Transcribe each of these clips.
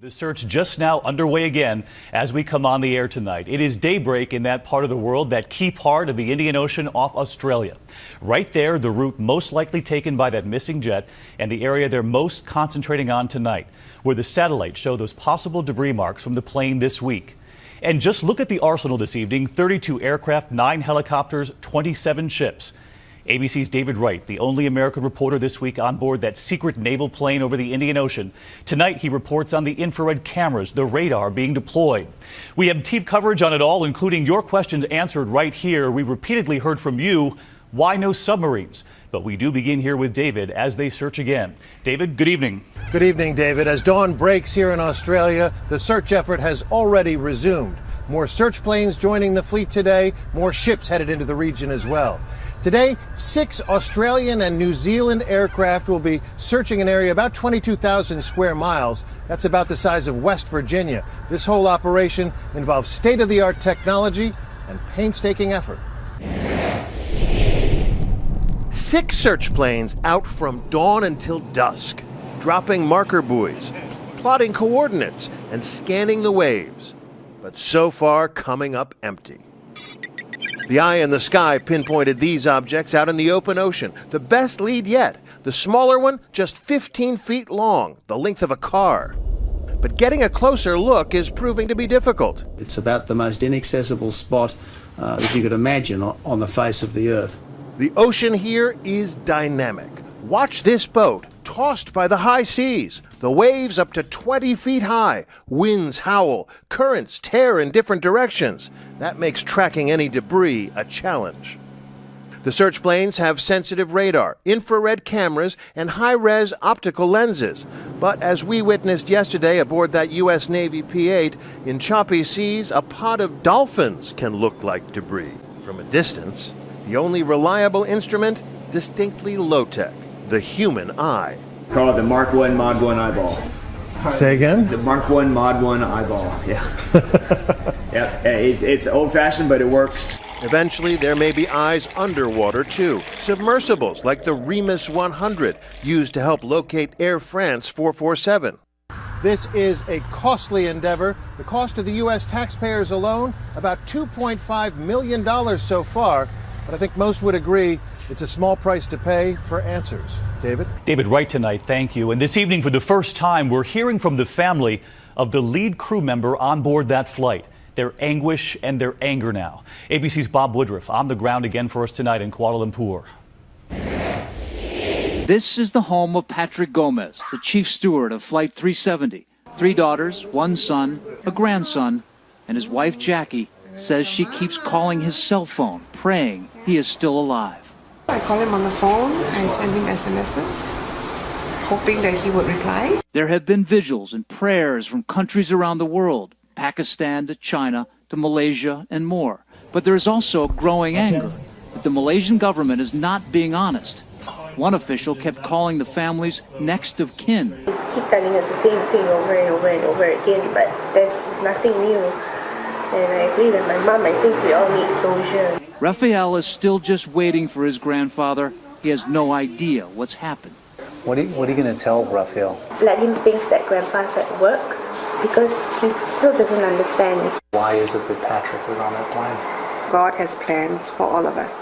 The search just now underway again as we come on the air tonight. It is daybreak in that part of the world, that key part of the Indian Ocean off Australia. Right there, the route most likely taken by that missing jet and the area they're most concentrating on tonight, where the satellites show those possible debris marks from the plane this week. And just look at the arsenal this evening: 32 aircraft, 9 helicopters, 27 ships. ABC's David Wright, the only American reporter this week on board that secret naval plane over the Indian Ocean. Tonight, he reports on the infrared cameras, the radar being deployed. We have TV coverage on it all, including your questions answered right here. We repeatedly heard from you, why no submarines? But we do begin here with David as they search again. David, good evening. Good evening, David. As dawn breaks here in Australia, the search effort has already resumed. More search planes joining the fleet today, more ships headed into the region as well. Today, 6 Australian and New Zealand aircraft will be searching an area about 22,000 square miles. That's about the size of West Virginia. This whole operation involves state-of-the-art technology and painstaking effort. 6 search planes out from dawn until dusk, dropping marker buoys, plotting coordinates, and scanning the waves. But so far, coming up empty. The eye in the sky pinpointed these objects out in the open ocean. The best lead yet. The smaller one, just 15 feet long, the length of a car. But getting a closer look is proving to be difficult. It's about the most inaccessible spot that you could imagine on the face of the Earth. The ocean here is dynamic. Watch this boat, tossed by the high seas. The waves up to 20 feet high. Winds howl. Currents tear in different directions. That makes tracking any debris a challenge. The search planes have sensitive radar, infrared cameras, and high-res optical lenses. But as we witnessed yesterday aboard that U.S. Navy P-8, in choppy seas, a pod of dolphins can look like debris. From a distance, the only reliable instrument, distinctly low-tech, the human eye. Call it the Mark 1 Mod 1 eyeball. Say again? The Mark 1 Mod 1 eyeball, yeah. Yeah, it's old-fashioned, but it works. Eventually, there may be eyes underwater, too. Submersibles like the Remus 100, used to help locate Air France 447. This is a costly endeavor. The cost to the U.S. taxpayers alone, about $2.5 million so far. But I think most would agree it's a small price to pay for answers. David? David Wright tonight, thank you. And this evening, for the first time, we're hearing from the family of the lead crew member on board that flight. Their anguish and their anger now. ABC's Bob Woodruff on the ground again for us tonight in Kuala Lumpur. This is the home of Patrick Gomez, the chief steward of Flight 370. 3 daughters, 1 son, a grandson, and his wife Jackie says she keeps calling his cell phone, praying he is still alive. I call him on the phone, I send him SMSs, hoping that he would reply. There have been vigils and prayers from countries around the world, Pakistan to China to Malaysia and more. But there is also growing anger that the Malaysian government is not being honest. One official kept calling the families next of kin. They keep telling us the same thing over and over and over again, but there's nothing new. And I agree with my mom, I think we all need closure. Raphael is still just waiting for his grandfather. He has no idea what's happened. What are you going to tell Raphael? Let him think that Grandpa's at work, because he still doesn't understand. Why is it that Patrick was on that plane? God has plans for all of us.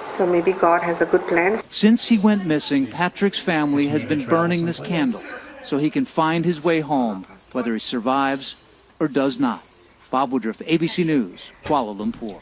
So maybe God has a good plan. Since he went missing, Patrick's family has been burning this candle so he can find his way home, whether he survives or does not. Bob Woodruff, ABC News, Kuala Lumpur.